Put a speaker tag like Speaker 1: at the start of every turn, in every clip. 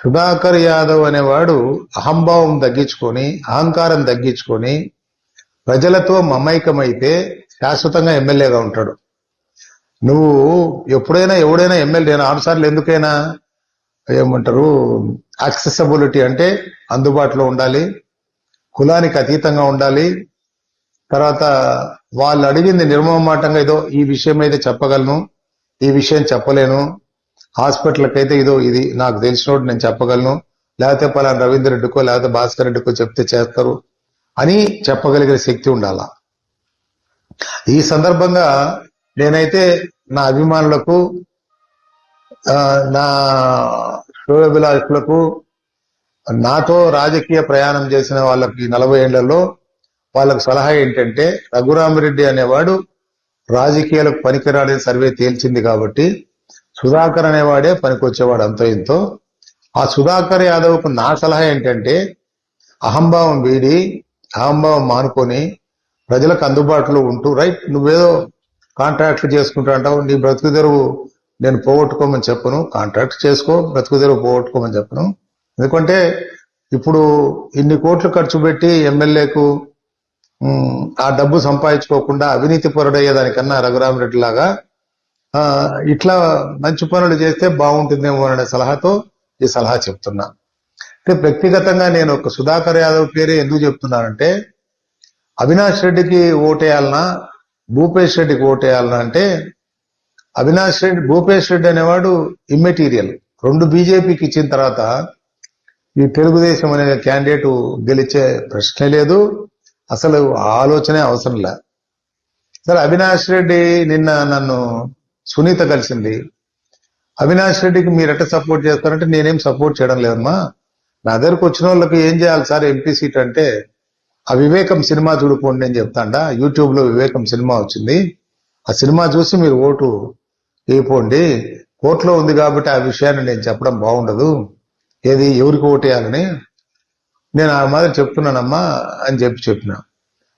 Speaker 1: సుధాకర్ యాదవ్ అనేవాడు అహంభావం తగ్గించుకొని, అహంకారం తగ్గించుకొని ప్రజలతో మమైకమైతే శాశ్వతంగా ఎమ్మెల్యేగా ఉంటాడు. నువ్వు ఎప్పుడైనా ఎవడైనా ఎమ్మెల్యే 6 సార్లు ఎందుకైనా ఏమంటారు, యాక్సెసిబిలిటీ అంటే అందుబాటులో ఉండాలి, కులానికి అతీతంగా ఉండాలి, తర్వాత వాళ్ళు అడిగింది నిర్మమాటంగా ఏదో ఈ విషయం అయితే చెప్పగలను, ఈ విషయం చెప్పలేను, హాస్పిటల్కి అయితే ఇదో ఇది నాకు తెలిసినోడు నేను చెప్పగలను, లేకపోతే పలానా రవీంద్ర రెడ్డికో లేకపోతే భాస్కర్ రెడ్డికో చెప్తే చేస్తారు అని చెప్పగలిగే శక్తి ఉండాల. ఈ సందర్భంగా నేనైతే నా అభిమానులకు, నా శ్రేయోభిలాషులకు, నాతో రాజకీయ ప్రయాణం చేసిన వాళ్ళకి 40 ఏళ్లలో వాళ్ళకు సలహా ఏంటంటే, రఘురామిరెడ్డి అనేవాడు రాజకీయాలకు పనికిరాడని సర్వే తేల్చింది కాబట్టి సుధాకర్ అనేవాడే పనికొచ్చేవాడు అంతో ఇంతో. ఆ సుధాకర్ యాదవ్కు నా సలహా ఏంటంటే, అహంభావం వీడి, అహంభావం మానుకొని ప్రజలకు అందుబాటులో ఉంటూ, రైట్ నువ్వేదో కాంట్రాక్ట్లు చేసుకుంటా అంటావు, నీ బ్రతుకు తెరువు నేను పోగొట్టుకోమని చెప్పను, కాంట్రాక్ట్ చేసుకో, బ్రతుకు తెరువు పోగొట్టుకోమని చెప్పను. ఎందుకంటే ఇప్పుడు ఇన్ని కోట్లు ఖర్చు పెట్టి ఎమ్మెల్యేకు ఆ డబ్బు సంపాదించుకోకుండా అవినీతి పరుడయ్యేదానికన్నా రఘురామిరెడ్డి లాగా ఇట్లా మంచి పనులు చేస్తే బాగుంటుందేమో అనే సలహాతో ఈ సలహా చెప్తున్నా. అంటే వ్యక్తిగతంగా నేను ఒక సుధాకర్ యాదవ్ పేరే ఎందుకు చెప్తున్నానంటే, అవినాష్ రెడ్డికి ఓటేయాలనా భూపేష్ రెడ్డికి ఓటేయాలనా అంటే, భూపేష్ రెడ్డి అనేవాడు ఇమ్మెటీరియల్. 2 బీజేపీకి ఇచ్చిన తర్వాత ఈ తెలుగుదేశం అనే క్యాండిడేట్ గెలిచే ప్రశ్నే లేదు, అసలు ఆలోచనే అవసరం లే. సరే, అవినాష్ రెడ్డి నిన్న నన్ను సునీత కలిసింది. అవినాష్ రెడ్డికి మీరు ఎట్లా సపోర్ట్ చేస్తారంటే, నేనేం సపోర్ట్ చేయడం లేదమ్మా, నా దగ్గరకు వచ్చిన వాళ్ళకి ఏం చేయాలి సార్ ఎంపీ సీట్ అంటే, ఆ వివేకం సినిమా చూడుకోండి నేను చెప్తాండా. యూట్యూబ్ లో వివేకం సినిమా వచ్చింది, ఆ సినిమా చూసి మీరు ఓటు వేయపోండి. కోర్టులో ఉంది కాబట్టి ఆ విషయాన్ని నేను చెప్పడం బాగుండదు, ఏది ఎవరికి ఓటేయాలని నేను ఆ మాదిరి చెప్తున్నానమ్మా అని చెప్పిన.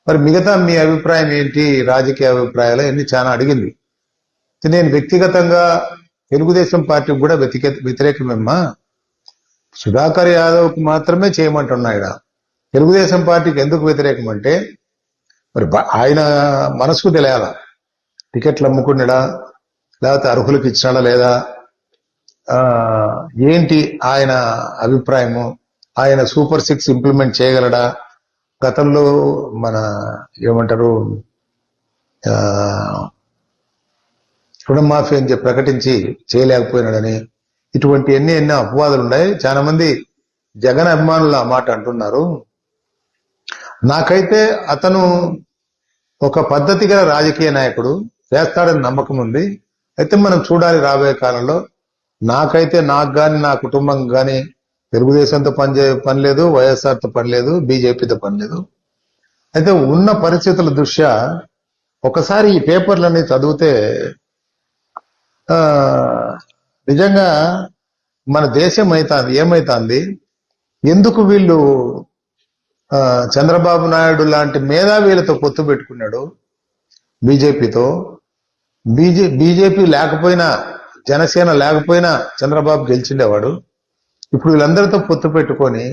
Speaker 1: మరి మిగతా మీ అభిప్రాయం ఏంటి, రాజకీయ అభిప్రాయాలు అన్ని చాలా అడిగింది. నేను వ్యక్తిగతంగా తెలుగుదేశం పార్టీకి కూడా వ్యతిరేకమేమ్మా, సుధాకర్ యాదవ్కి మాత్రమే చేయమంటున్నా. ఇక్కడ తెలుగుదేశం పార్టీకి ఎందుకు వ్యతిరేకం అంటే, మరి ఆయన మనసుకు తెలియాల, టికెట్లు అమ్ముకున్నాడా లేకపోతే అర్హులకు ఇచ్చినాడా లేదా, ఏంటి ఆయన అభిప్రాయము, ఆయన సూపర్ 6 ఇంప్లిమెంట్ చేయగలడా, గతంలో మన ఏమంటారు రుణమాఫీ అని చెప్పి ప్రకటించి చేయలేకపోయినాడని, ఇటువంటి ఎన్నో అపవాదులు ఉన్నాయి. చాలా మంది జగన్ అభిమానులు ఆ మాట అంటున్నారు. నాకైతే అతను ఒక పద్ధతి గల రాజకీయ నాయకుడు, చేస్తాడని నమ్మకం ఉంది. అయితే మనం చూడాలి రాబోయే కాలంలో. నాకైతే నాకు గాని నా కుటుంబం గాని తెలుగుదేశంతో పని లేదు, వైఎస్ఆర్తో పని లేదు, బీజేపీతో పని లేదు. అయితే ఉన్న పరిస్థితుల దృష్ట్యా ఒకసారి ఈ పేపర్లన్నీ చదివితే నిజంగా మన దేశం ఏమైతుంది, ఎందుకు వీళ్ళు చంద్రబాబు నాయుడు లాంటి మేధావీలతో పొత్తు పెట్టుకున్నాడు బీజేపీతో. బీజేపీ లేకపోయినా, జనసేన లేకపోయినా చంద్రబాబు గెలిచిండేవాడు. ఇప్పుడు వీళ్ళందరితో పొత్తు పెట్టుకొని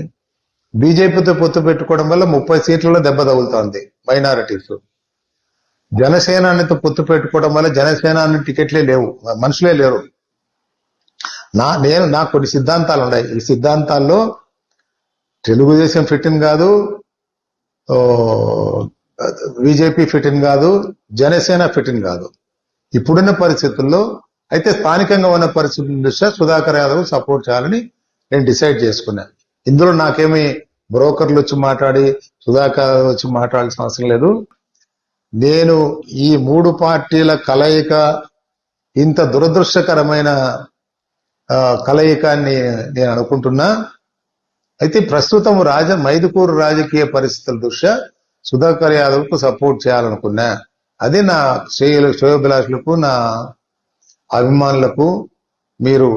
Speaker 1: బీజేపీతో పొత్తు పెట్టుకోవడం వల్ల 30 సీట్లలో దెబ్బ తగులుతోంది మైనారిటీస్. జనసేనతో పొత్తు పెట్టుకోవడం వల్ల జనసేన టికెట్లే లేవు, మనుషులే లేరు. నాకు కొన్ని సిద్ధాంతాలు ఉన్నాయి. ఈ సిద్ధాంతాల్లో తెలుగుదేశం ఫిట్ ఇన్ కాదు, బీజేపీ ఫిట్ ఇన్ కాదు, జనసేన ఫిట్ ఇన్ కాదు ఇప్పుడున్న పరిస్థితుల్లో. అయితే స్థానికంగా ఉన్న పరిస్థితుల దృష్ట్యా సుధాకర్ యాదవ్ సపోర్ట్ చేయాలని నేను డిసైడ్ చేసుకున్నాను. ఇందులో నాకేమి బ్రోకర్లు వచ్చి మాట్లాడి సుధాకర్ వచ్చి మాట్లాడాల్సిన అవసరం లేదు. నేను ఈ 3 పార్టీల కలయిక ఇంత దురదృష్టకరమైన కలయికాన్ని నేను అనుకుంటున్నా. అయితే ప్రస్తుతం మైదుకూరు రాజకీయ పరిస్థితుల దృష్ట్యా సుధాకర్ యాదవ్ కు సపోర్ట్ చేయాలనుకున్నా. అది నా శ్రేయోభిలాషులకు, నా అభిమానులకు మీరు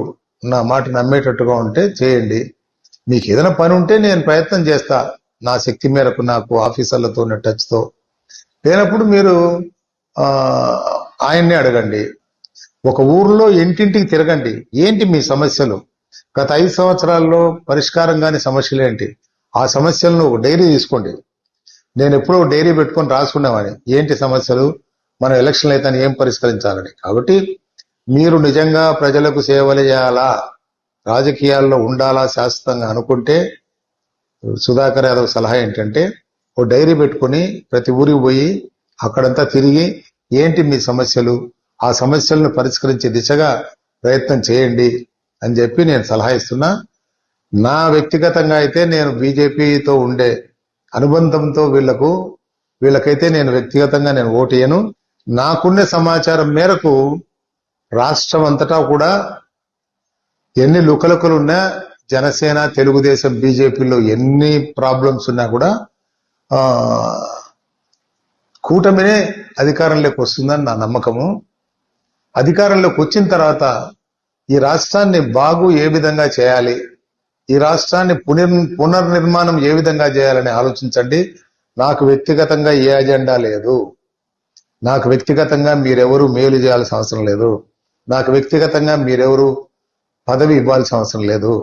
Speaker 1: నా మాట నమ్మేటట్టుగా ఉంటే చేయండి. మీకు ఏదైనా పని ఉంటే నేను ప్రయత్నం చేస్తా, నా శక్తి మేరకు, నాకు ఆఫీసర్లతో టచ్తో. లేనప్పుడు మీరు ఆయన్ని అడగండి. ఒక ఊర్లో ఇంటింటికి తిరగండి, ఏంటి మీ సమస్యలు, గత 5 సంవత్సరాల్లో పరిష్కారం కాని సమస్యలు ఏంటి, ఆ సమస్యలను ఒక డైరీ తీసుకోండి. నేను ఎప్పుడూ డైరీ పెట్టుకొని రాసుకునేవాడిని, ఏంటి సమస్యలు, మనం ఎలక్షన్లు అయితే ఏం పరిష్కరించాలని. కాబట్టి మీరు నిజంగా ప్రజలకు సేవలు చేయాలా, రాజకీయాల్లో ఉండాలా శాశ్వతంగా అనుకుంటే సుధాకర్ యాదవ్ సలహా ఏంటంటే, ఓ డైరీ పెట్టుకుని ప్రతి ఊరికి పోయి అక్కడంతా తిరిగి ఏంటి మీ సమస్యలు, ఆ సమస్యలను పరిష్కరించే దిశగా ప్రయత్నం చేయండి అని చెప్పి నేను సలహా ఇస్తున్నా. నా వ్యక్తిగతంగా అయితే నేను బీజేపీతో ఉండే అనుబంధంతో వీళ్ళకైతే నేను వ్యక్తిగతంగా నేను ఓటేయను. నాకున్న సమాచారం మేరకు రాష్ట్రం అంతటా కూడా ఎన్ని లుకలుకలున్నా, జనసేన, తెలుగుదేశం, బీజేపీలో ఎన్ని ప్రాబ్లమ్స్ ఉన్నా కూడా కూటమినే అధికారంలోకి వస్తుందని నా నమ్మకము. అధికారంలోకి వచ్చిన తర్వాత ఈ రాష్ట్రాన్ని బాగు ఏ విధంగా చేయాలి, ఈ రాష్ట్రాన్ని పునర్నిర్మాణం ఏ విధంగా చేయాలని ఆలోచించండి. నాకు వ్యక్తిగతంగా ఏ అజెండా లేదు, నాకు వ్యక్తిగతంగా మీరెవరు మేలు చేయాల్సిన అవసరం లేదు, నాకు వ్యక్తిగతంగా మీరెవరు పదవి ఇవ్వాల్సిన అవసరం లేదు.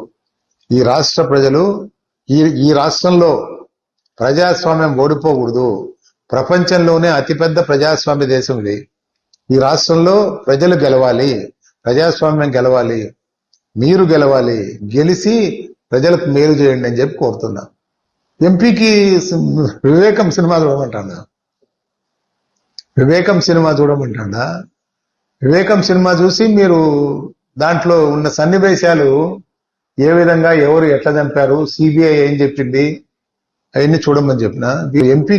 Speaker 1: ఈ రాష్ట్ర ప్రజలు ఈ రాష్ట్రంలో ప్రజాస్వామ్యం ఓడిపోకూడదు. ప్రపంచంలోనే అతిపెద్ద ప్రజాస్వామ్య దేశం ఇది. ఈ రాష్ట్రంలో ప్రజలు గెలవాలి, ప్రజాస్వామ్యం గెలవాలి, మీరు గెలవాలి, గెలిచి ప్రజలకు మేలు చేయండి అని చెప్పి కోరుతున్నా. ఎంపీకి వివేకం సినిమా చూడమంటాడా, వివేకం సినిమా చూసి మీరు దాంట్లో ఉన్న సన్నివేశాలు ఏ విధంగా ఎవరు ఎట్లా చంపారు, సిబిఐ ఏం చెప్పింది అవన్నీ చూడమని చెప్పిన. ఎంపీ